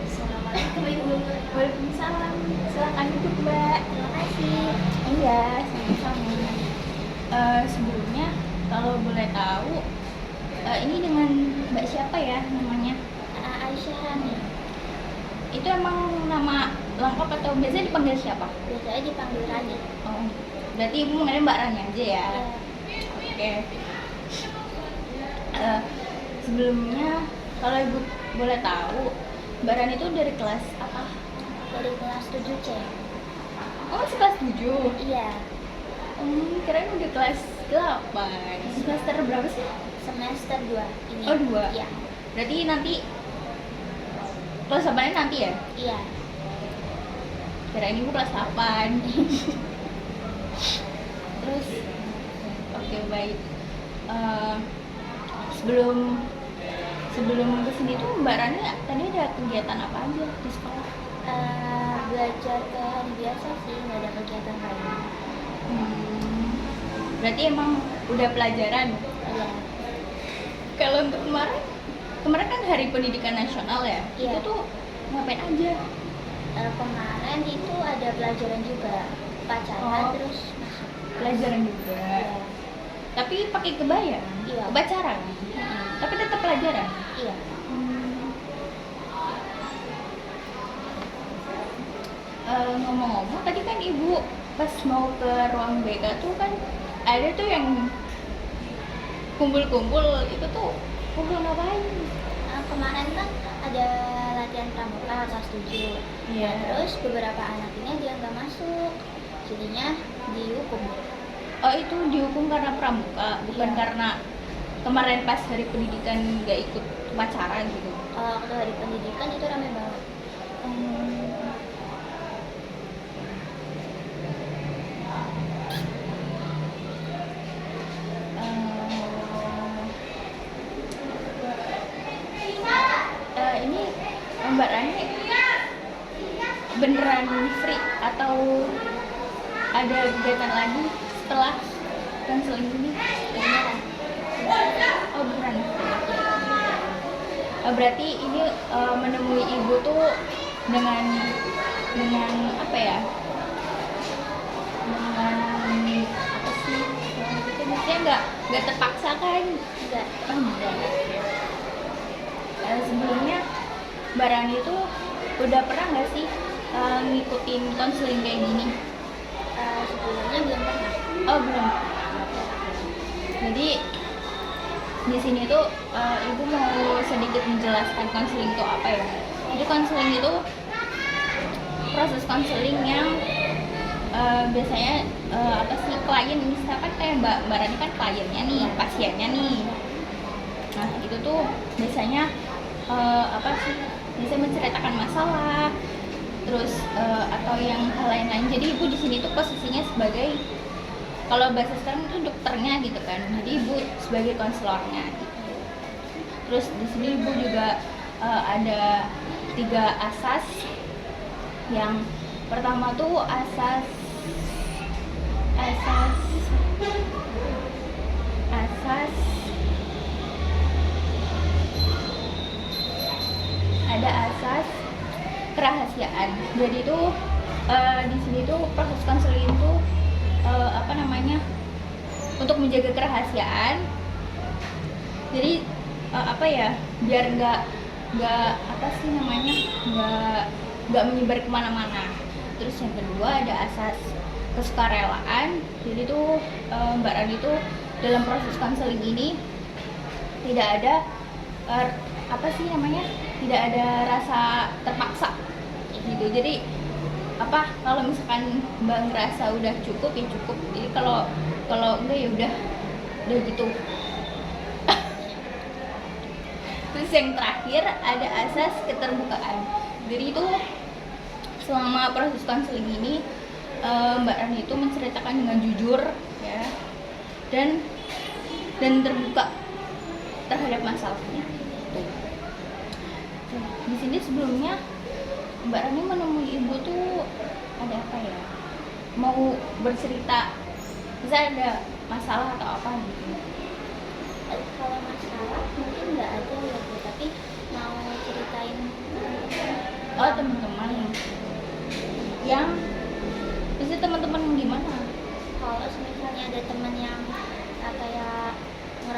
Assalamualaikum Ibu. Waalaikumsalam. Silakan duduk, Mbak. Terima kasih. Iya, sama-sama. Sebelumnya kalau boleh tahu, ini dengan Mbak siapa ya namanya? Aisyah Rani. Itu emang nama lengkap atau biasanya dipanggil siapa? Biasanya dipanggil Rani. Oh, berarti Ibu manggilnya Mbak Rani aja ya? Ya, Oke. Sebelumnya kalau Ibu boleh tahu, Mbak Rani itu dari kelas apa? dari kelas 7C. Oh, masih kelas 7? Iya, Kirain udah kelas 8. Semester berapa sih? semester 2 ini. Oh, 2. Iya. Berarti nanti kelas 8 nanti ya? Iya. Kirain Ibu kelas 8. Terus oke, baik. Sebelum kesini tuh Mbak Rani tadi ada kegiatan apa aja di sekolah? Belajar kayak hari biasa sih, nggak ada kegiatan lain. Berarti emang udah pelajaran. Iya. Kalau untuk kemarin kan Hari Pendidikan Nasional ya? Iya. Itu tuh ngapain aja? Kemarin itu ada pelajaran juga, upacara Oh. terus masuk. Pelajaran juga. Iya. Tapi pakai kebaya? Iya. Upacara? Tapi tetap pelajaran? Iya. Ngomong-ngomong, tadi kan Ibu pas mau ke ruang BK tuh kan ada tuh yang kumpul-kumpul, itu tuh kumpul ngapain? Kemarin kan ada latihan pramuka kelas 7. Iya. Terus beberapa anak ini dia nggak masuk, jadinya dihukum. Oh, itu dihukum karena pramuka, bukan Iya. karena kemarin pas Hari Pendidikan nggak ikut upacara gitu? Waktu hari pendidikan itu rame banget. Ini Mbak Rani beneran free atau ada kegiatan lagi setelah konseling ini? Beneran. Oh, beneran free. Berarti ini menemui Ibu tuh dengan apa ya? Dengan apa sih? Itu maksudnya nggak terpaksa kan? Enggak. Oh, enggak. Sebelumnya Mbak Rani itu udah pernah nggak sih ngikutin konseling kayak gini? Sebelumnya belum pernah. Oh, belum. Jadi di sini tuh Ibu mau sedikit menjelaskan konseling itu apa ya? Jadi konseling itu proses konseling yang biasanya apa sih, klien, misalkan kayak Mbak Rani kan kliennya nih, pasiennya nih. Nah, itu tuh biasanya apa sih? Bisa menceritakan masalah, terus atau yang hal lain-lain. Jadi Ibu di sini tuh posisinya sebagai, kalau bahasa sekarang itu dokternya gitu kan. Jadi Ibu sebagai konselornya gitu. Terus di sini Ibu juga ada 3 asas. Yang pertama tuh asas ada asas kerahasiaan. Jadi tuh di sini tuh proses konseling itu apa namanya, untuk menjaga kerahasiaan. Jadi apa ya, biar nggak apa sih namanya, nggak menyebar kemana-mana. Terus yang kedua ada asas kesukarelaan. Jadi tuh Mbak Rani tuh dalam proses konseling ini tidak ada apa sih namanya, tidak ada rasa terpaksa gitu. Jadi apa, kalau misalkan Mbak ngerasa udah cukup ya cukup. Jadi kalau enggak ya udah gitu. Terus yang terakhir ada asas keterbukaan. Jadi itu selama proses konseling ini Mbak Rani itu menceritakan dengan jujur ya, dan terbuka terhadap masalahnya. Di sini sebelumnya Mbak Rani menemui Ibu tuh ada apa ya? Mau bercerita, bisa ada masalah atau apa gitu? Kalau masalah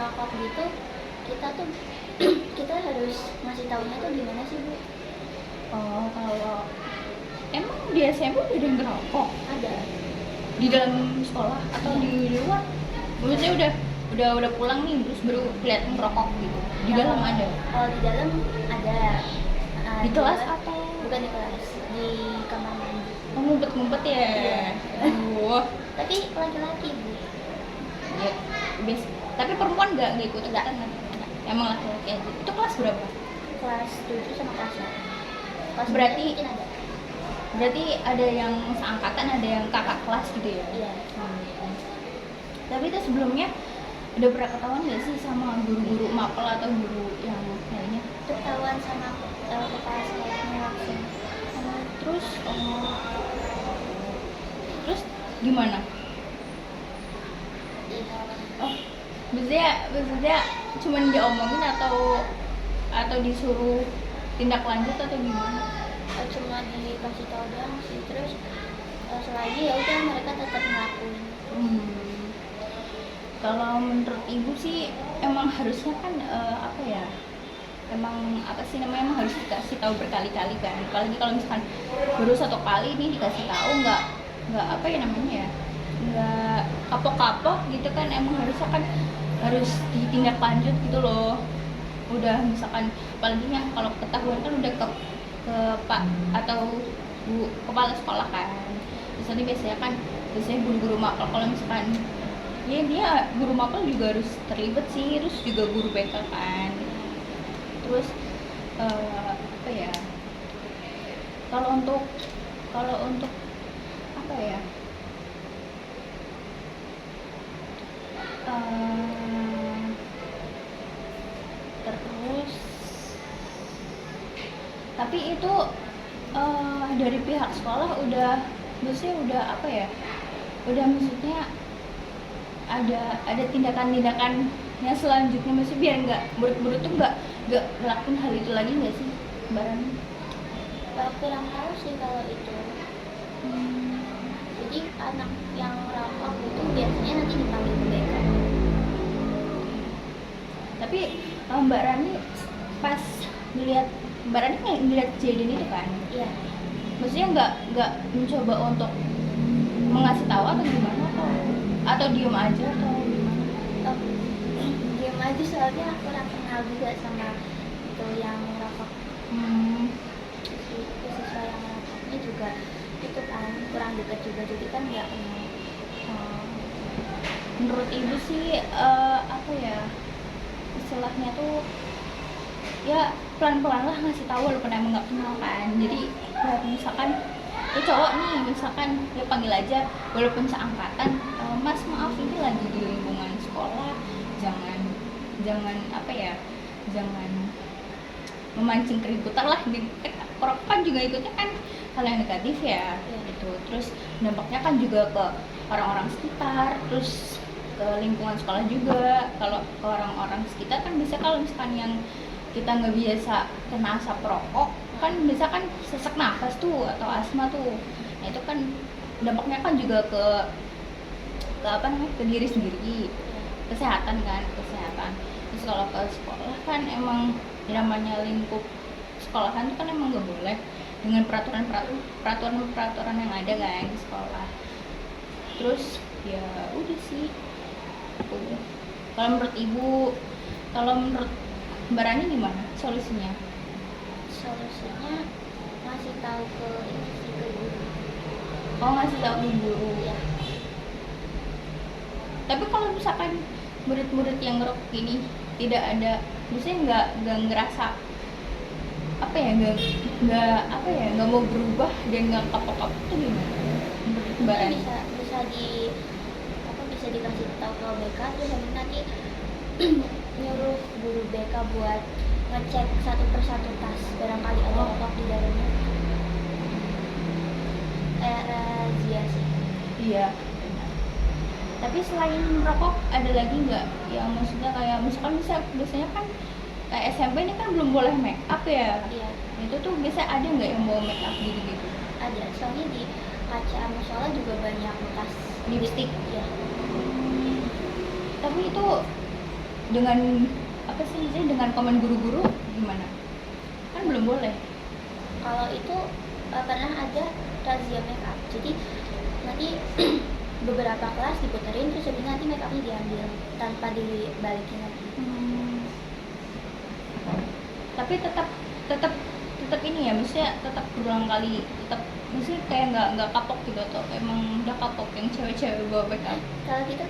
ngerokok gitu, kita tuh kita harus ngasih taunya tuh gimana sih Bu? Oh, kalau emang di SMP udah ada yang ngerokok Ada. di dalam sekolah atau di luar? Maksudnya udah pulang nih terus baru kelihatan ngerokok gitu. Di dalam ada. Kalau di dalam ada. Di kelas dalam- atau bukan di kelas, di kamar mandi. oh, ngumpet-ngumpet ya? Iya. Wah, Tapi laki-laki Bu. ya, biasa. Tapi perempuan nggak ikut ikutan kan? Emang laki-laki aja. Itu kelas berapa? Kelas 7 sama kelas 8. Kelas Berarti- 9 mungkin ada. Berarti ada yang seangkatan, ada yang kakak kelas gitu ya? Iya. Tapi itu sebelumnya udah pernah ketahuan nggak sih sama guru-guru mapel atau guru yang lainnya? Itu ketahuan sama kepala sekolahnya langsung. Terus terus gimana? Iya. Oh, maksudnya cuman diomongin atau disuruh tindak lanjut atau gimana? Cuma dikasih tahu doang sih, terus selagi ya udah mereka tetap ngelakuin. Kalau menurut ibu sih emang harusnya kan apa ya? Emang apa sih namanya, emang harus dikasih tahu berkali-kali kan. Apalagi kalau misalkan baru satu kali nih dikasih tahu nggak apa ya namanya ya, nggak kapok-kapok gitu kan. Emang harusnya kan harus ditindak lanjut gitu loh. Udah misalkan apalagi yang kalau ketahuan kan udah ke pak atau bu kepala sekolah kan. Terus nanti biasanya guru-guru mapel kalau misalkan ya dia guru mapel juga harus terlibat sih, terus juga guru BK kan. Terus apa ya, kalau untuk apa ya, terus tapi itu dari pihak sekolah maksudnya udah apa ya, udah maksudnya ada tindakan-tindakan yang selanjutnya, maksudnya biar nggak murid-murid tuh nggak ngelakuin hal itu lagi nggak sih Mbak Rani? Kurang tahu sih kalau itu. Jadi anak yang rokok itu biasanya nanti dipanggil BK. Tapi Mbak Rani pas Mbak Rani ngeliat kejadian itu kan, Iya. maksudnya nggak mencoba untuk mengasih tahu atau gimana, atau diem aja atau gimana? Diam aja soalnya kurang kenal juga sama itu yang rokok. Siswa yang rokoknya juga itu kan kurang dekat juga, jadi kan nggak kenal. Menurut ibu sih apa ya istilahnya tuh, ya pelan-pelan lah ngasih tahu walaupun emang nggak kenal kan. Jadi ya misalkan ya cowok nih, misalkan ya panggil aja walaupun seangkatan, mas maaf ini lagi di lingkungan sekolah, jangan apa ya, jangan memancing keributan lah. Kan juga ikutnya kan hal yang negatif ya gitu. Terus dampaknya kan juga ke orang-orang sekitar, terus ke lingkungan sekolah juga. Kalau ke orang-orang sekitar kan bisa, kalau misalkan yang kita nggak biasa kena asap rokok kan bisa kan sesak nafas tuh atau asma tuh. Nah itu kan dampaknya kan juga ke apa namanya, ke diri sendiri, kesehatan. Terus kalau ke sekolah kan emang namanya lingkup sekolahan itu kan emang nggak boleh dengan peraturan yang ada kan di sekolah. Terus ya udah sih tuh. Kalau menurut ibu, kalau menurut Mbak Rani gimana solusinya? Solusinya ngasih tahu ke ini sih, ke guru. Oh, ngasih tahu ke guru Ya. Tapi kalau misalkan murid-murid yang ngerokok ini tidak ada, misalnya nggak ngerasa apa ya, nggak mau berubah dan nggak kapok-kapok tuh gimana menurut Mbak Rani? Bisa dikasih tahu ke BK, terus nanti nyuruh guru BK buat ngecek satu persatu tas, barangkali ada rokok di dalamnya. Razia sih. Iya. Tapi selain rokok ada lagi nggak yang maksudnya kayak misalkan biasanya kan SMP ini kan belum boleh make up ya? Iya. Itu tuh biasa ada nggak yang bawa make up gitu-gitu? Ada, soalnya di kaca musola juga banyak bekas Lipstick. Iya. Tapi itu dengan apa sih misalnya dengan komen guru-guru gimana? Kan belum boleh. Kalau itu pernah ada razia make up. Jadi nanti beberapa kelas diputerin terus habis nanti make upnya diambil tanpa dibalikin lagi. Tapi tetap tetap tetap ini ya, maksudnya tetap berulang kali, tetap maksudnya kayak nggak kapok gitu atau emang udah kapok yang cewek-cewek bawa make up? Kalau gitu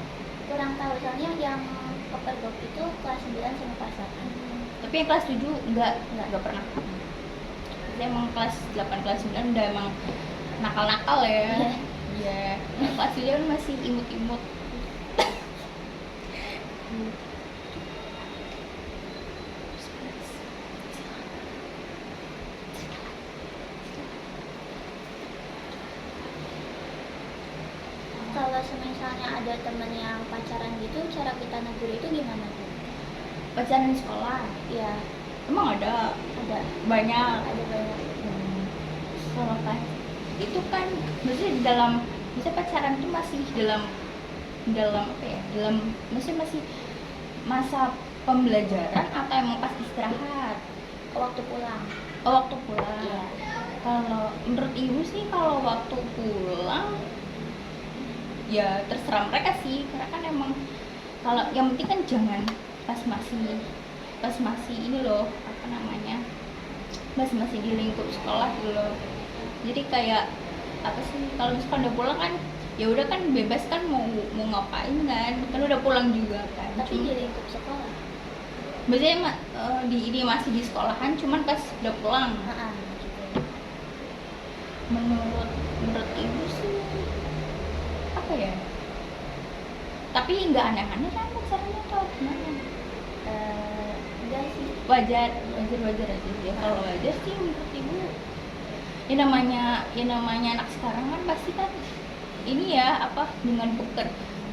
kurang tahu, soalnya yang kepergok itu kelas 9 sama kelas 8. Tapi yang kelas 7 nggak pernah. Jadi emang kelas 8 kelas 9 udah emang nakal-nakal ya. Iya. Yang kelas 7 kan masih imut-imut. Kalau misalnya ada temen yang pacaran gitu, cara kita negur itu gimana tuh? Pacaran di sekolah Ya emang ada banyak. ada banyak. Kalau kan itu kan maksudnya di dalam, misalnya pacaran itu masih dalam apa ya, dalam maksudnya masih masa pembelajaran atau emang pas istirahat? Waktu pulang. Waktu pulang. Iya. Kalau menurut ibu sih kalau waktu pulang ya terserah mereka sih, karena kan emang kalau yang penting kan jangan pas masih ini loh, apa namanya, masih di lingkup sekolah gitu loh. Jadi kayak apa sih, kalau misalkan udah pulang kan ya udah kan bebas kan mau ngapain kan udah pulang juga kan. Tapi di lingkup sekolah. Biasanya ini masih di sekolahan, cuman pas udah pulang. Gitu. Menurut ibu sih apa ya? Tapi nggak aneh-aneh kan pacarannya atau gimana? Enggak sih. Wajar aja sih ya. Kalau wajar sih menurut ibu, ya namanya anak sekarang kan pasti kan ini ya apa, dengan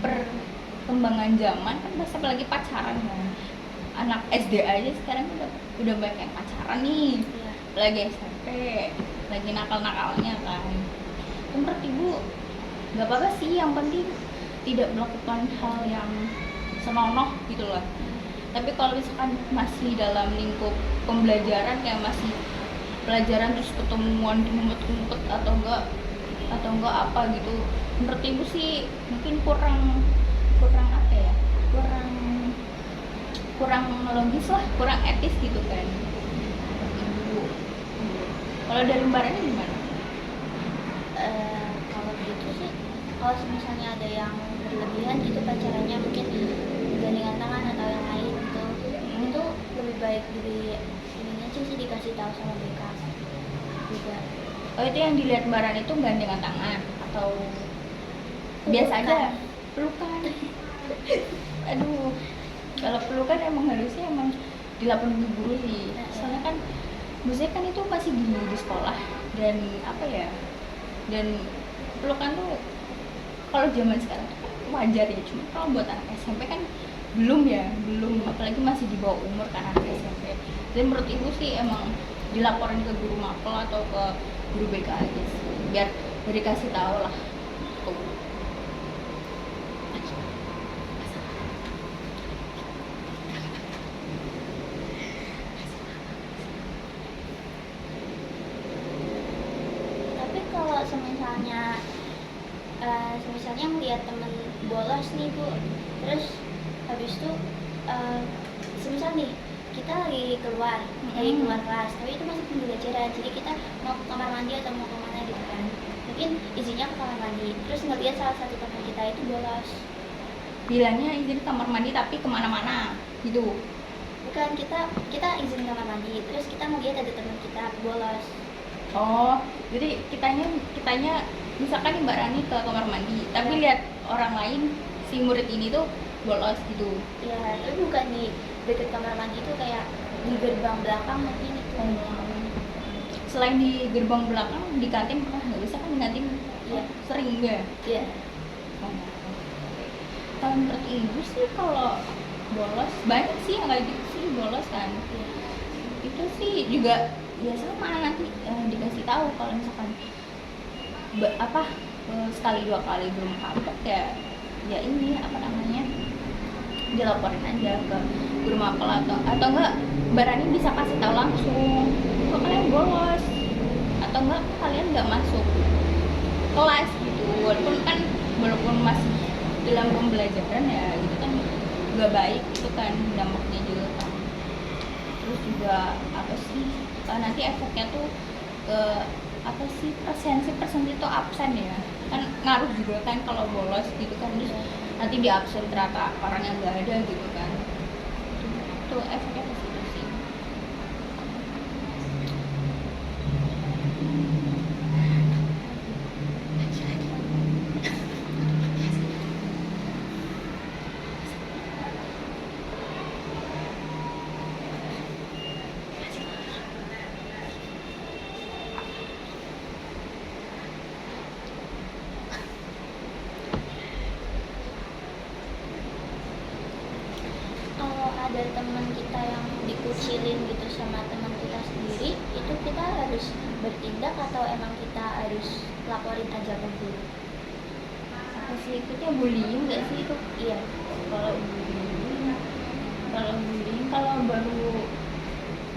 perkembangan zaman kan pasti apalagi pacaran kan. Anak SD aja sekarang udah banyak yang pacaran nih. Iya. Lagi SMP lagi nakal-nakalnya kan. Menurut ibu nggak apa-apa sih, yang penting tidak melakukan hal yang senonoh gitu loh. Tapi kalau misalkan masih dalam lingkup pembelajaran, kayak masih pelajaran terus ketemuan di ngumpet-ngumpet atau enggak apa gitu, menurut ibu sih mungkin kurang apa ya, kurang logis lah, kurang etis gitu kan ibu. Kalau dari mbaknya gimana? Kalau gitu sih, kalau misalnya ada yang berlebihan gitu pacarannya, mungkin gandengan tangan atau yang lain gitu, itu lebih baik ini aja sih dikasih tahu sama BK juga. Oh, itu yang dilihat Baran itu gandengan tangan atau biasa aja pelukan? Aduh, kalau pelukan emang harusnya emang dilaporin ke guru sih. Soalnya kan maksudnya kan itu masih di sekolah, dan apa ya, dan pelukan tuh kalau zaman sekarang tuh kan wajar ya, cuma kalau buat anak SMP kan belum, apalagi masih di bawah umur kan anak SMP. Dan menurut ibu sih emang dilaporin ke guru mapel atau ke guru BK aja sih, biar dikasih tahu lah tuh. Tapi kalau misalnya melihat temen bolos nih Bu, terus habis itu semisal nih kita lagi keluar kelas, tapi itu masih pembelajaran, jadi kita mau ke kamar mandi atau mau kemana gitu kan, mungkin izinnya ke kamar mandi, terus ngeliat salah satu teman kita itu bolos. Bilangnya izin kamar mandi tapi kemana-mana gitu? Bukan, kita izin kamar mandi, terus kita ngeliat ada teman kita bolos. Oh, jadi kitanya misalkan Mbak Rani ke kamar mandi, tapi lihat orang lain, si murid ini tuh bolos gitu. Ya, tapi bukan di dekat kamar mandi, itu kayak di gerbang belakang mungkin itu. Selain di gerbang belakang, di kantin pernah nggak? Bisa kan di kantin? Iya. Sering ya? Iya. Kalau menurut ibu sih kalau bolos, banyak sih yang kayak gitu sih bolos kan. Iya. Itu sih juga ya sama, nanti dikasih tahu kalau misalkan sekali dua kali belum kapok ya ini apa namanya, dilaporin aja ke guru mapel atau enggak Mbak Rani bisa kasih tahu langsung kok kalian bolos atau enggak kalian nggak masuk kelas gitu, walaupun masih dalam pembelajaran ya gitu kan nggak baik itu kan dampaknya juga kan. Terus juga apa sih nanti efeknya tuh ke apa sih persen itu absen ya kan ngaruh juga kan kalau bolos gitu kan, terus nanti di absen ternyata orang yang nggak ada gitu kan, itu efeknya ke situ sih. Kalau ada teman kita yang dikucilin gitu sama teman kita sendiri, itu kita harus bertindak atau emang kita harus laporin aja ke guru? Apa sih ikutnya bullying nggak sih itu? Iya. Kalau bullying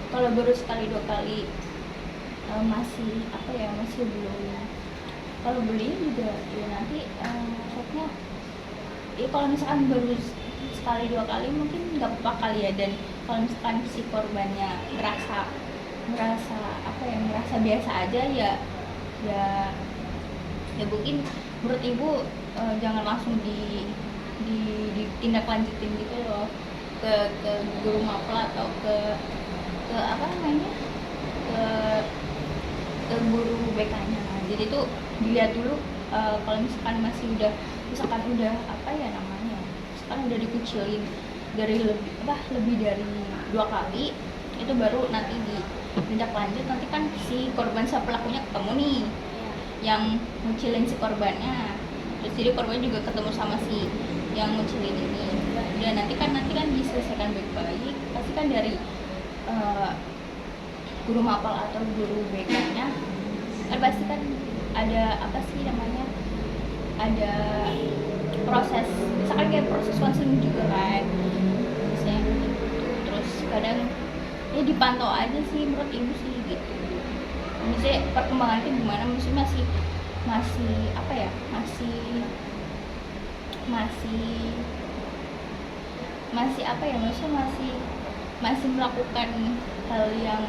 kalau baru sekali 2 kali masih apa ya, masih belum. Kalau bullying juga ya nanti efeknya ya kalau misalkan baru sekali 2 kali mungkin nggak apa-apa kali ya, dan kalau misalkan si korbannya merasa apa ya, merasa biasa aja ya mungkin menurut ibu jangan langsung ditindaklanjutin gitu loh ke guru mapel atau ke apa namanya, ke guru BK-nya. Jadi tuh dilihat dulu kalau misalkan udah apa ya namanya, misalkan udah dikucilin dari lebih dari 2 kali, itu baru nanti tindak lanjut. Nanti kan si korban sama pelakunya ketemu nih, yang ngucilin si korbannya, terus jadi korban juga ketemu sama si yang ngucilin ini, dan nanti kan diselesaikan baik-baik. Pasti kan dari guru mapel atau guru BK-nya pasti kan ada apa sih namanya, ada proses, misalkan kayak proses konseling juga kan misalnya gitu. Terus kadang ya dipantau aja sih menurut ibu sih gitu, misalnya perkembangannya gimana, maksudnya masih apa ya, masih apa ya, maksudnya masih melakukan hal yang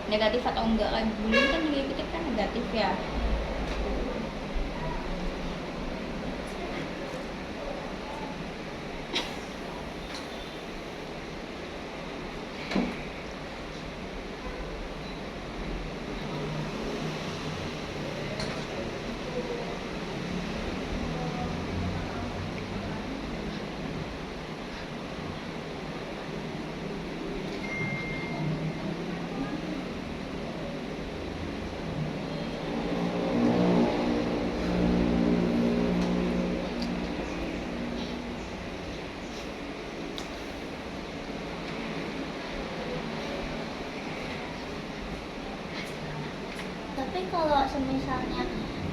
negatif atau enggak kan. Dulu kan juga kita kan negatif ya. Tapi kalau misalnya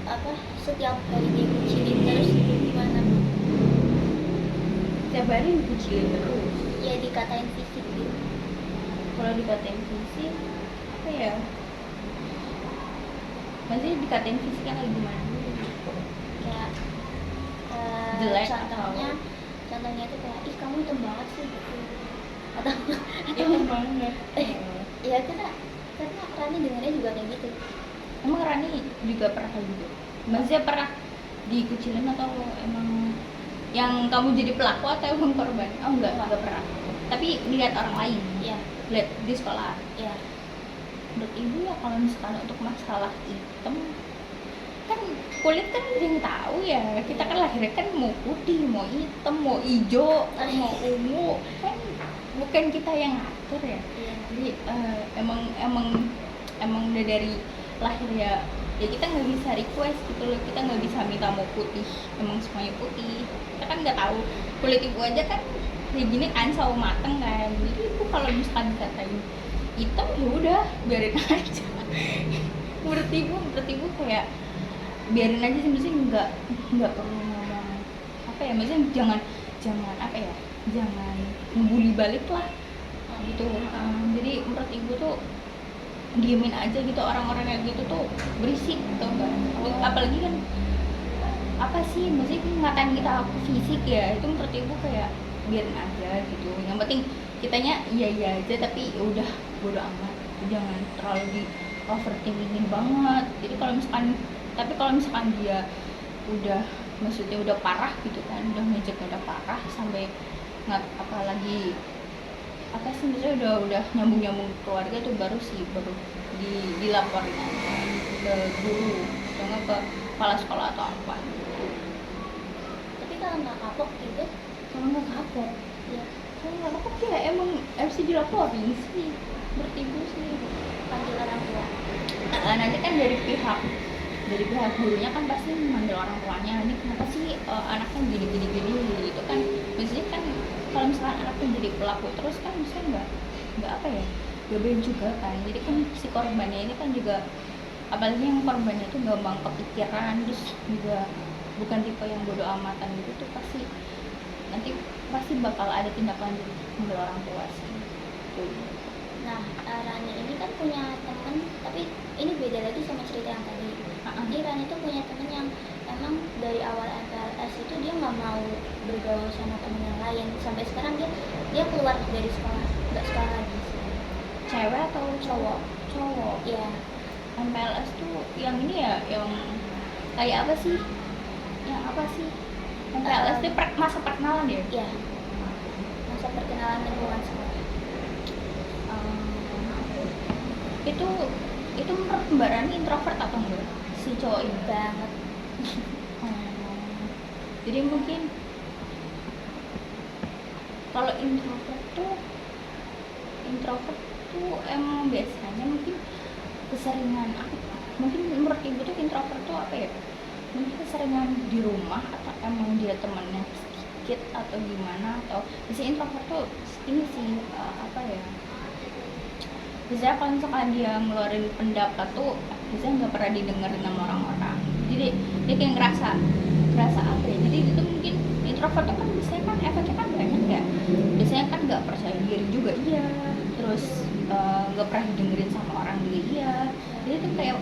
apa setiap hari dikucilin terus gimana? Setiap hari dikucilin terus Ya dikatain fisik gitu. kalau dikatain fisik apa ya, maksudnya dikatain fisiknya kayak gimana? Kayak Jelek contohnya tuh kayak ih kamu hitam banget sih gitu, atau Hitam banget. ya karena Rani dengarnya juga kayak gitu. Emang Rani juga pernah kayak gitu? Maksudnya pernah dikucilin atau emang yang kamu jadi pelaku atau emang korban? Oh enggak pernah. Tapi lihat orang lain. Iya. Lihat di sekolah. Iya. Menurut ibu ya kalau misalkan untuk masalah hitam kan kulit kan yang tahu ya, kita kan lahirnya kan mau putih, mau hitam, mau hijau, mau ungu, kan bukan kita yang ngatur ya. Iya. Jadi emang udah dari lahir ya kita nggak bisa request gitu loh, kita nggak bisa minta mau putih, emang semuanya putih. Kita kan nggak tahu, kulit ibu aja kan kayak gini kan sawo mateng kan. Jadi ibu kalau misalkan dikatain hitam ya udah biarin aja. menurut ibu kayak biarin aja sih, maksudnya nggak perlu ngomong apa ya, maksudnya jangan apa ya, jangan ngebully balik lah gitu. Jadi menurut ibu tuh diemin aja gitu, orang-orang kayak gitu tuh berisik tau gak. Apalagi kan apa sih, maksudnya ngatain kita fisik ya, itu menurut ibu kayak biarin aja gitu, yang penting kitanya iya aja, tapi ya udah bodo amat, jangan terlalu di overthinking banget. Jadi kalau misalkan dia udah, maksudnya udah parah gitu kan, udah ngejek udah parah sampai nggak, apalagi apa sih, misalnya udah nyambung keluarga tuh baru dilaporin aja ke guru, jangan ke kepala sekolah atau apa gitu. Tapi kalau nggak kapok gitu, Kalau nggak kapok, ya kalau nggak kapok ya emang harus dilaporin sih, bertibu sih. panggil orang tua. Nanti kan dari pihak gurunya kan pasti memanggil orang tuanya, ini kenapa sih anaknya gini gitu kan. Biasanya kan kalau misalkan anaknya jadi pelaku terus kan misalnya nggak apa ya, gak baik juga kan. Jadi kan si korbannya ini kan juga, apalagi yang korbannya itu gampang kepikiran, terus juga bukan tipe yang bodoh amatan gitu tuh, nanti pasti bakal ada tindak lanjut menurut orang tua sih tuh. Nah, Rani ini kan punya temen, tapi ini beda lagi sama cerita yang tadi. Jadi Rani itu punya temen yang emang dari awal MPLS itu dia nggak mau bergaul sama temen yang lain. Sampai sekarang dia keluar dari sekolah, nggak sekolah lagi. Cewek atau Cowok. Cowok. Iya. MPLS tuh yang ini ya, yang kayak apa sih? Yang apa sih? MPLS itu masa perkenalan ya? Iya. Masa perkenalan lingkungan sekolah. Itu menurut Mbak Rani introvert atau enggak si cowok ini? Banget. Jadi mungkin kalau introvert tuh emang biasanya mungkin keseringan, mungkin menurut ibu tuh introvert tuh apa ya, mungkin keseringan di rumah atau emang dia temannya sedikit atau gimana, atau biasanya introvert tuh ini sih apa ya, biasanya kalau misalkan dia ngeluarin pendapat tuh biasanya nggak pernah didengerin sama orang-orang, jadi dia kayak ngerasa apa ya, jadi itu mungkin introvert tuh kan biasanya kan efeknya kan banyak ya, biasanya kan nggak percaya diri juga iya, terus nggak pernah didengerin sama orang juga iya, jadi tuh kayak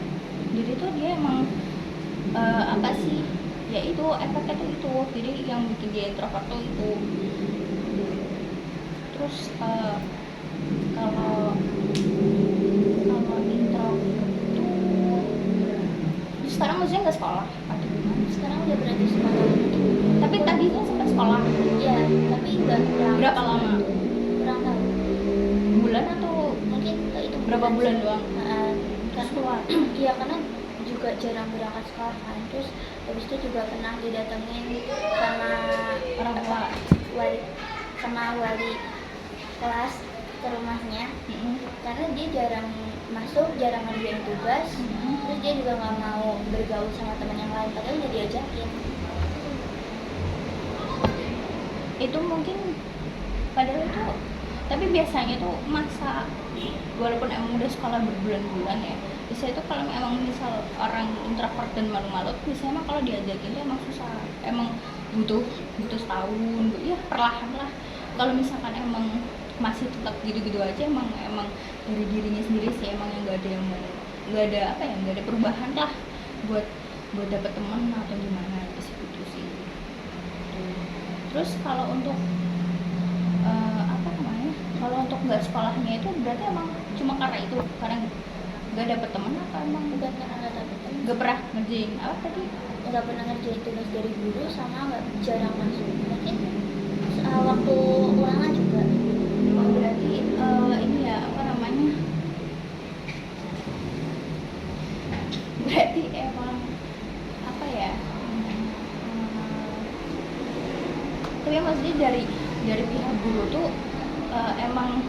jadi tuh dia emang apa sih ya, itu efeknya tuh itu, jadi yang bikin dia introvert tuh itu. Terus kalau introvert tuh sekarang maksudnya nggak sekolah atau gimana? Sekarang udah berhenti sekolah. Tapi tadi kan sempat sekolah. Iya, tapi nggak Berapa lama? Kurang tahu. Bulan atau Mungkin itu berapa bulan doang? Kan Keluar. Iya, karena juga jarang berangkat sekolah kan. Terus habis itu juga pernah didatengin sama Orang tua. wali kelas ke rumahnya, karena dia jarang masuk, jarang ngerjain tugas, terus dia juga nggak mau bergaul sama teman yang lain, padahal udah diajakin. Itu mungkin padahal itu, tapi biasanya tuh masa, walaupun emang udah sekolah berbulan-bulan ya, biasanya tuh kalau emang misal orang introvert dan malu-malu, biasanya emang kalau diajakin tuh emang susah, emang butuh setahun, ya perlahan lah. Kalau misalkan emang masih tetap gitu-gitu aja, emang dari dirinya sendiri sih, emang yang nggak ada perubahan lah buat dapet teman atau gimana gitu sih. Terus kalau untuk apa namanya, kalau untuk nggak sekolahnya itu berarti emang cuma karena nggak dapet teman, atau emang Bukan karena nggak dapet teman, nggak pernah ngerjain apa tadi, nggak pernah ngerjain tugas dari guru, sama nggak jarang masuk, mungkin waktu ulangan juga. berarti ini ya apa namanya, berarti emang apa ya, tapi maksudnya dari pihak guru tuh emang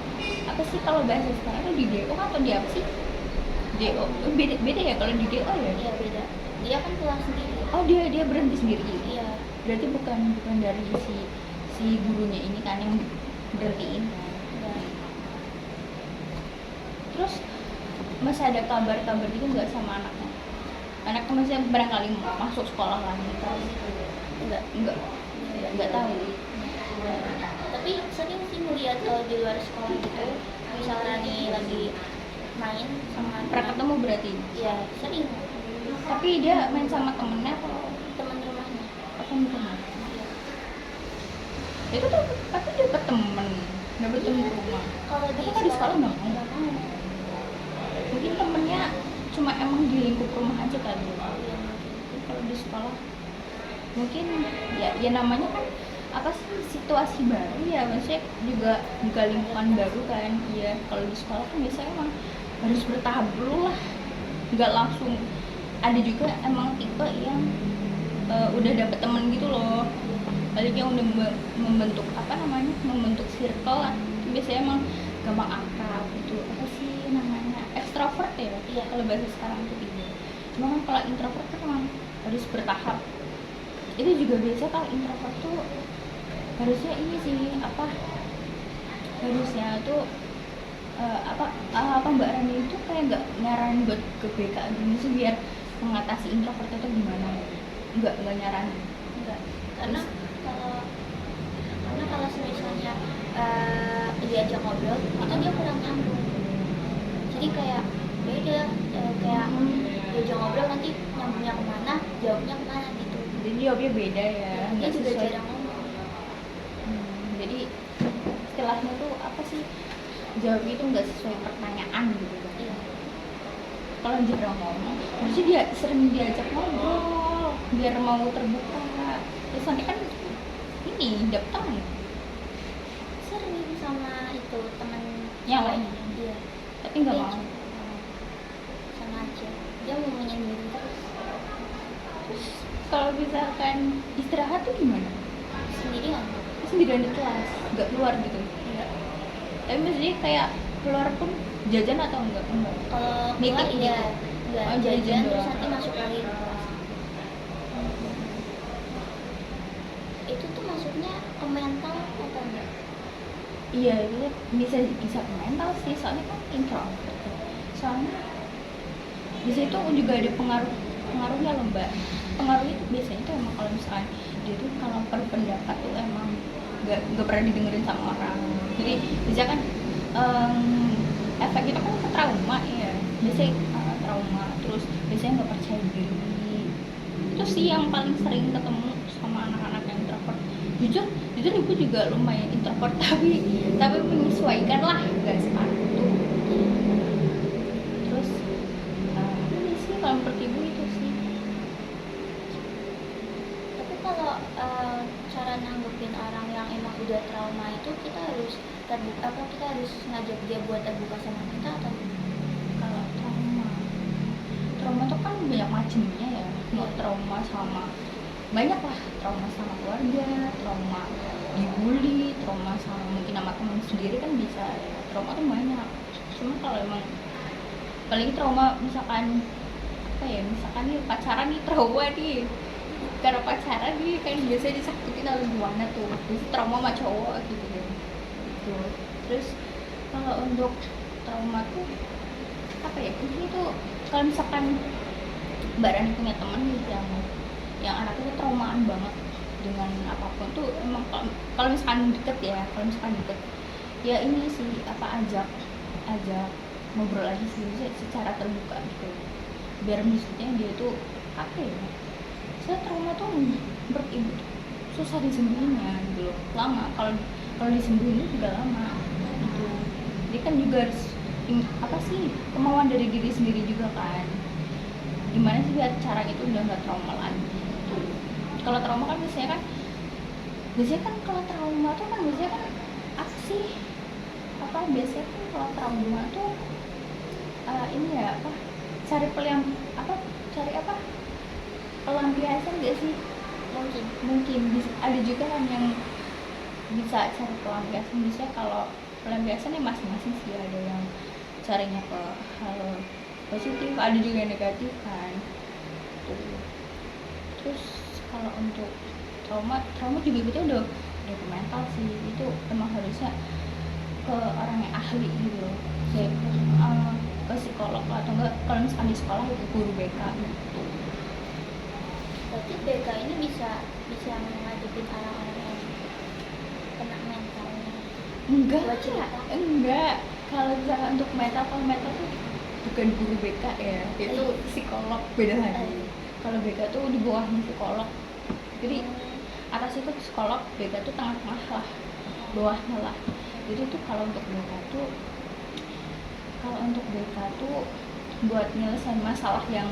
apa sih, kalau bahasa sekarang itu di DO atau di apa sih, DO beda ya kalau di DO ya? Iya, beda. Dia kan pulang sendiri. Oh, dia berhenti sendiri. Iya. Berarti bukan dari si gurunya ini kan yang berhentiin. Iya. Terus masih ada kabar gitu nggak sama anaknya masih barangkali mau masuk sekolah lagi kan? Nggak tahu. Tapi sering sih ngeliat kalau di luar sekolah gitu, misalnya nih lagi main sama Pernah ketemu berarti? ya sering Tapi dia main sama temennya atau teman rumahnya. temen rumah? Iya. Itu tuh pasti dapet temen, dapet temen rumah. Kalau Tapi kan di sekolah nggak mau. nggak mau. Mungkin temennya cuma emang di lingkup rumah aja kali. Iya, mungkin. Tapi kalau di sekolah mungkin ya namanya kan apa sih, situasi baru ya, maksudnya juga lingkungan baru kan. Iya, kalau di sekolah kan biasanya emang harus bertahap dulu lah, nggak langsung. Ada juga emang tipe yang udah dapet temen gitu loh, balik yang udah membentuk apa namanya, membentuk circle lah. Itu biasanya emang gampang akrab gitu. Apa sih namanya, extrovert ya? Iya. Kalau bahasa sekarang itu gitu. Cuma kan kalau introvert kan emang harus bertahap. Itu juga biasa kalau introvert tuh harusnya ini sih apa, harusnya tuh apa Mbak Rani itu kayak nggak nyaranin buat ke BK gini sih biar mengatasi introvert itu gimana? Nggak nyaranin. Enggak, karena kalau misalnya diajak ngobrol itu dia kurang nyambung, jadi kayak beda, kayak diajak ngobrol nanti nyambungnya kemana, jawabnya kemana gitu. Jadi jawabnya beda ya, Dia nggak juga sesuai. jarang ngomong. Jadi istilahnya tuh apa sih, jawab itu nggak sesuai pertanyaan gitu. Iya. Kalau jarang ngomong, harusnya dia sering diajak ngobrol biar mau terbuka. Terus nanti kan ini dapet teman. Sering sama itu teman Yang cewek. lain? Iya. Tapi nggak mau. Sama aja, dia mau menyendiri terus. Terus kalau misalkan istirahat tuh gimana? Sendirian. Sendirian di kelas, nggak keluar gitu? Enggak. Tapi maksudnya kayak keluar pun jajan atau enggak? Kalau Meeting keluar iya, gitu? enggak Oh, jajan jajan terus doang. nanti masuk lagi ke kelas. Itu tuh maksudnya ke mental atau enggak? Iya, itu bisa ke mental sih, soalnya kan introvert. Soalnya bisa itu juga ada pengaruhnya loh Mbak. Pengaruhnya tuh biasanya tuh emang kalau misalkan dia tuh kalau berpendapat tuh emang nggak pernah didengerin sama orang. Jadi bisa kan efek itu kan ke trauma ya, biasanya trauma, terus biasanya nggak percaya diri. Itu sih yang paling sering ketemu sama anak-anak yang introvert. Jujur ibu juga lumayan introvert tapi menyesuaikan lah, nggak sepatu. Terus ini sih kalau menurut ibu itu sih. Tapi kalau cara nanggepin orang yang emang udah trauma itu kita harus terbuka, apa kita harus ngajak dia buat terbuka sama kita atau Kalau trauma tuh kan banyak macamnya ya. Mau trauma sama banyak lah, trauma sama keluarga, trauma dibully, trauma sama mungkin sama teman sendiri kan bisa ya. Trauma tuh banyak. Cuma kalau emang apalagi trauma misalkan apa ya, misalkan nih pacaran nih, trauma nih karena pacaran nih kan biasanya disakitin atau gimana tuh, biasanya trauma sama cowok gitu ya gitu. Terus kalau untuk trauma tuh apa ya, ini tuh kalau misalkan Mbak Rani punya teman nih yang anaknya tuh traumaan banget dengan apapun tuh, emang kalau misalkan deket ya, kalau misalkan deket ya ini sih apa, ajak ngobrol lagi sih secara terbuka gitu, biar maksudnya dia tuh apa ya, saya trauma tuh menurut ibu tuh susah disembuhinnya gitu loh, lama. Kalau disembuhin juga lama gitu. Jadi kan juga harus apa sih, kemauan dari diri sendiri juga kan, gimana sih biar cara itu udah nggak trauma lagi gitu. Kalau trauma kan biasanya kan kalau trauma tuh kan biasanya kan apa sih, apa biasanya kan kalau trauma tuh ini ya apa, cari pelampiasan gak sih? Mungkin bisa, ada juga kan yang bisa cari pelampiasan. Biasanya kalau pelampiasannya masing-masing sih, ada yang carinya ke hal positif, ada juga yang negatif kan tuh. Terus kalau untuk trauma juga kita udah ke mental sih, itu emang harusnya ke orang yang ahli gitu loh, kayak ke psikolog atau enggak kalau misalkan di sekolah itu guru BK gitu. berarti BK ini bisa mengadepin orang-orang yang Enggak, Buat cerita. enggak. Kalau misalkan untuk kalau metal tuh bukan guru BK ya, itu psikolog, beda lagi. Kalau BK tuh di bawahnya psikolog. Jadi atas itu psikolog, BK tuh tengah-tengah lah, bawahnya lah. Jadi tuh kalau untuk BK tuh buat nyelesain masalah yang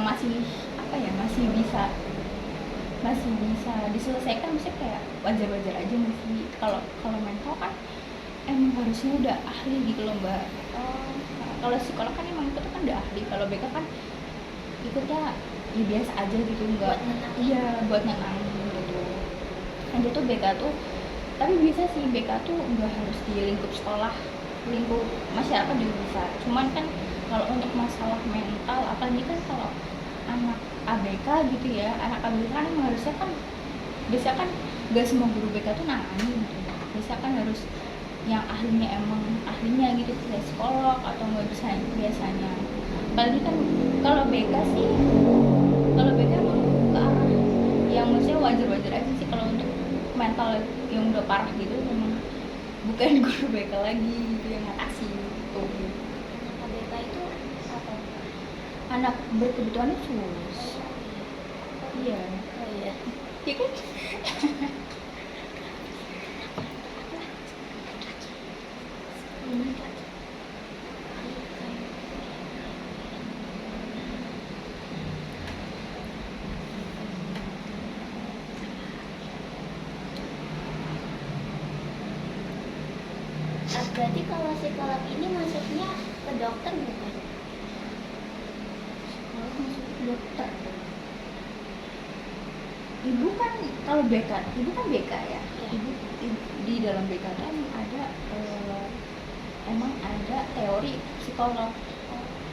masih apa ya, masih bisa diselesaikan, maksudnya kayak wajar-wajar aja masih. Kalau mental kan emang harusnya udah ahli gitu loh mbak. Kalau psikolog kan emang itu kan udah ahli. Kalau BK kan ikutnya ya biasa aja gitu, enggak. Iya, buat nenangin gitu. Nah dia tuh BK tuh, tapi bisa sih BK tuh nggak harus di lingkup sekolah, lingkup masyarakat juga bisa. Cuman kan kalau untuk masalah mental, apalagi kan kalau anak ABK gitu ya, anak ABK kan emang harusnya kan, biasa kan gak semua guru BK tuh nangani gitu. Biasa kan harus yang ahlinya, emang ahlinya gitu, kayak psikolog atau nggak bisa biasanya. Apalagi kan kalau BK sih, kalau BK emang ke arah yang maksudnya wajar-wajar aja sih. Kalau untuk mental yang udah parah gitu memang bukan guru BK lagi gitu yang ngatasi gitu. ABK itu apa? Anak berkebutuhan khusus. Iya. Oh iya. Ya kan? Berarti kalau psikolog ini masuknya ke dokter bukan? Psikolog masuk ke dokter. Ibu kan kalau BK, ibu kan BK ya. Ibu di dalam BK kan ada emang ada teori psikolog.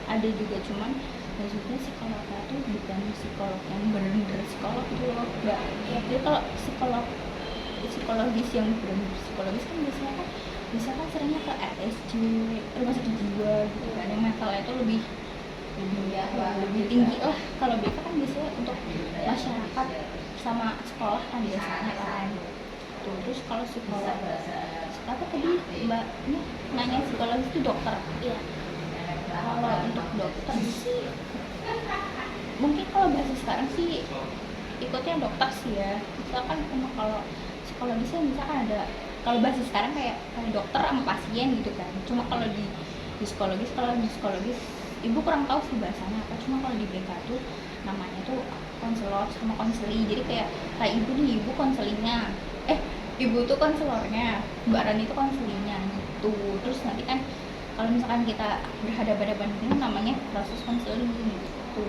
Ada juga, cuman maksudnya psikolognya tuh bukan psikolog yang benar-benar psikolog gitu loh, enggak. Jadi kalau psikologis yang benar-benar psikologis kan biasanya kan seringnya ke RSJ, rumah sakit jiwa gitu kan, yang mentalnya itu lebih tinggi lah. Kalau BK kan biasanya untuk masyarakat sama sekolah kan biasanya kan tuh. Terus kalau psikolog apa tadi mbak ini nanya, psikolog itu dokter. Iya. Kalau untuk dokter sih mungkin kalau bahasa sekarang sih ikutnya dokter sih ya. Misalkan emang kalau psikologisnya misalkan ada, kalau bahasa sekarang kayak dokter sama pasien gitu kan. Cuma kalau di psikologis ibu kurang tahu sih bahasanya apa. Cuma kalau di BK tuh namanya tuh konselor sama konseli. Jadi kayak ibu nih, ibu konselingnya, ibu tuh konselornya, Mbak Rani itu konselinya gitu. Terus nanti kan kalau misalkan kita berhadapan-hadapan ini namanya proses konseling gitu.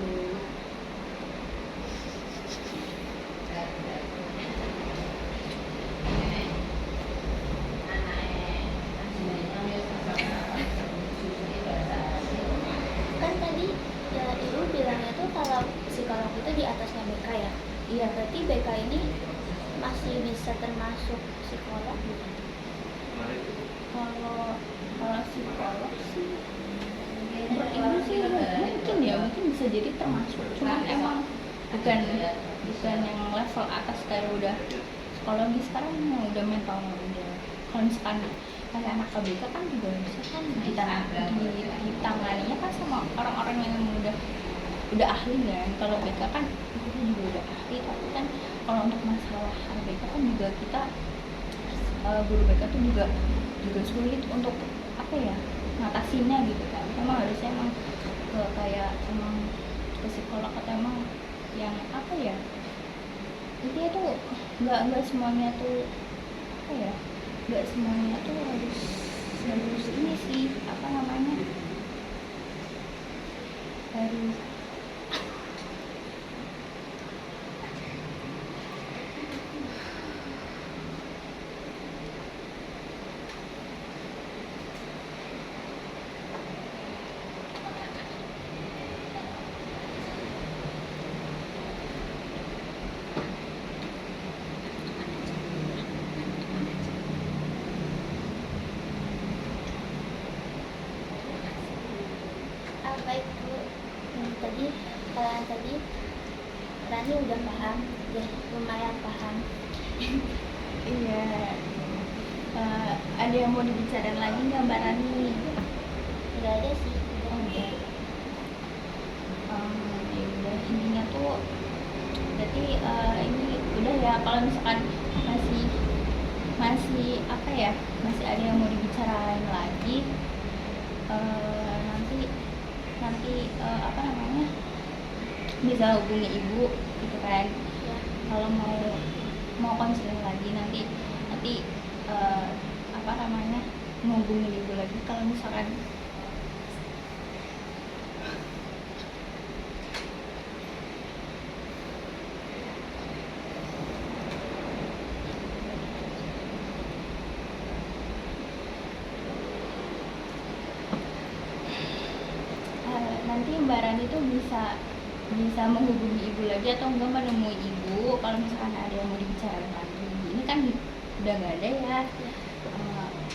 Kan tadi ya ibu bilangnya tuh kalau psikolog itu di atasnya BK ya. Iya. Berarti BK ini masih bisa termasuk psikolog gitu. Kalau psikolog sih menurut ibu sih mungkin bisa jadi termasuk. Cuman emang bukan yang level atas kayak udah psikologi. Sekarang yang udah mental udah. Kalau misalkan kayak anak ABK kan juga bisa kan ditanganinya kan sama orang-orang yang udah ahli kan. Kalau BK kan itu juga udah ahli, tapi kan kalau untuk masalah ABK kan juga kita guru BK tuh juga sulit untuk apa ya, ngatasinnya gitu kan. Emang harusnya emang kayak emang ke psikolog atau emang yang apa ya, intinya tuh nggak semuanya tuh apa ya, nggak semuanya tuh harus ini sih apa namanya, harus Baik Bu, tadi Rani udah paham ya, lumayan paham. iya. Ada yang mau dibicarain lagi nggak Mbak Rani? Nggak ada sih. Oh, udah. Ya udah, intinya tuh berarti ini udah ya. Kalau misalkan masih masih apa ya, masih ada yang mau dibicarain lagi, nanti apa namanya, bisa hubungi ibu gitu kan. Ya. Kalau mau konseling lagi nanti apa namanya, menghubungi ibu lagi kalau misalkan nanti Mbak Rani tuh bisa menghubungi ibu lagi atau enggak menemui ibu kalau misalkan ada yang mau dibicarain lagi. Ini kan udah nggak ada ya.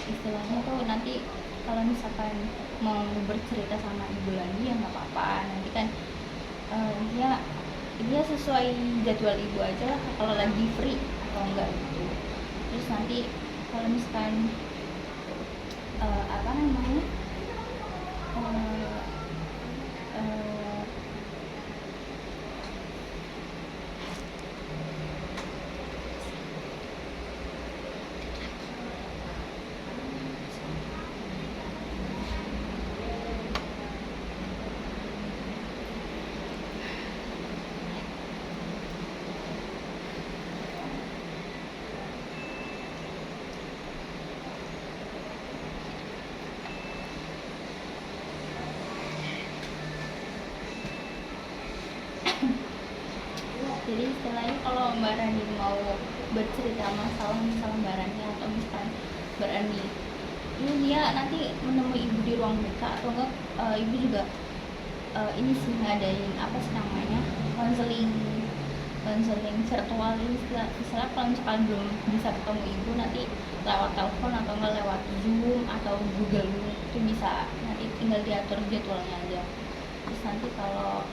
Istilahnya tuh nanti kalau misalkan mau bercerita sama ibu lagi ya nggak apa-apa. Nanti kan dia sesuai jadwal ibu aja lah kalau lagi free atau enggak gitu. Terus nanti kalau misalkan apa namanya, jadi istilahnya kalau Mbak Rani mau bercerita masalah Mbak Rani atau misalkan Mbak Rani ini dia nanti menemui ibu di ruang BK atau enggak, ibu juga ini sih ngadain apa sih namanya, konseling virtual. Ini misalnya kalau misalkan belum bisa ketemu ibu nanti lewat telepon atau enggak lewat Zoom atau Google Meet itu bisa, nanti tinggal diatur jadwalnya aja. Terus nanti kalau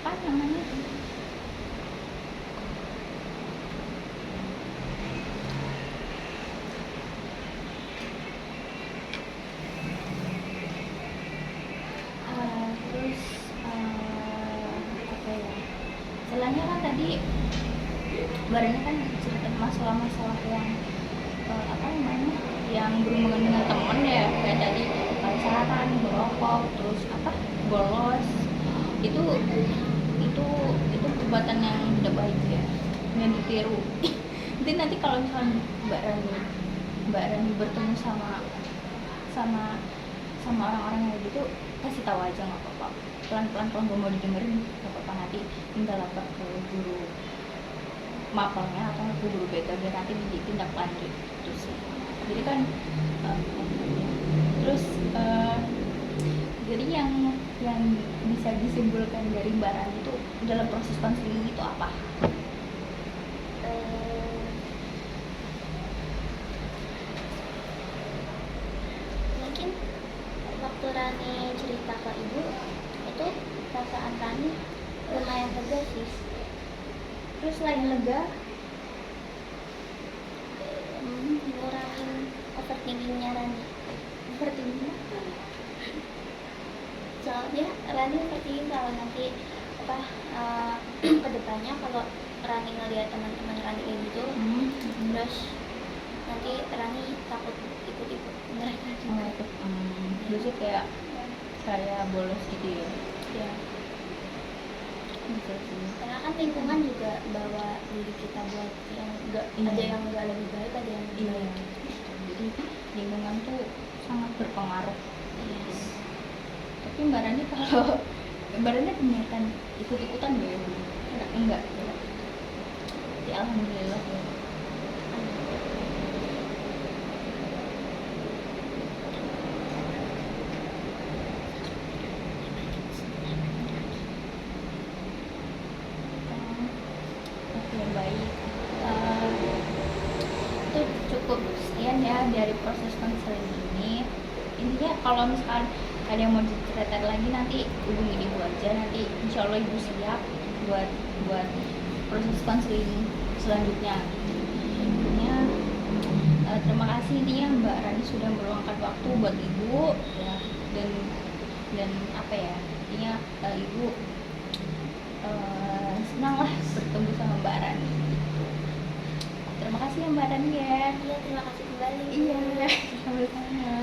apa namanya, terus apa ya, selainnya kan tadi barangnya kan cerita masalah-masalah yang apa namanya, yang berhubungan dengan temen ya, kayak tadi pacaran, merokok, terus apa, bolos, itu perbuatan yang tidak baik ya, yang ditiru. Nanti kalau misalnya Mbak Rani bertemu sama orang-orang kayak gitu, kasih tahu aja nggak apa-apa, pelan-pelan. Kalau nggak mau didengerin nggak apa-apa, nanti tinggal lapor ke guru mapelnya atau ke guru BK biar nanti ditindak lanjut itu sih. Jadi kan terus jadi yang bisa disimpulkan dari Mbak Rani itu dalam proses konseling itu apa? Mungkin waktu Rani cerita ke ibu itu perasaan Rani lumayan lega sih. Terus selain lega, ngurangin overthinkingnya Rani. overthinking Soalnya Rani overthinking kalau nanti apa kedepannya kalau Rani ngeliat teman-teman Rani kayak gitu, terus nanti Rani takut ikut mereka juga. Terus kayak saya bolos gitu ya. Ya, Gitu sih. karena kan lingkungan juga bawa diri kita buat yang enggak, ada yang enggak lebih baik, ada yang lebih baik. Jadi lingkungan tuh sangat berpengaruh. Yes. Tapi Mbak Rani kalau Mbak Rani kebanyakan ikut-ikutan ya? Enggak. Ya alhamdulillah ya. Oke, baik. Itu cukup sekian ya dari proses konseling ini. Intinya kalau misalkan ada yang mau diceritain lagi nanti hubungi ibu aja, nanti insya Allah ibu siap buat proses konseling selanjutnya. Intinya terima kasih intinya Mbak Rani sudah meluangkan waktu buat ibu ya, dan apa ya, intinya ibu senang lah bertemu sama Mbak Rani. Terima kasih ya Mbak Rani ya. Iya, terima kasih kembali. Iya, sama-sama.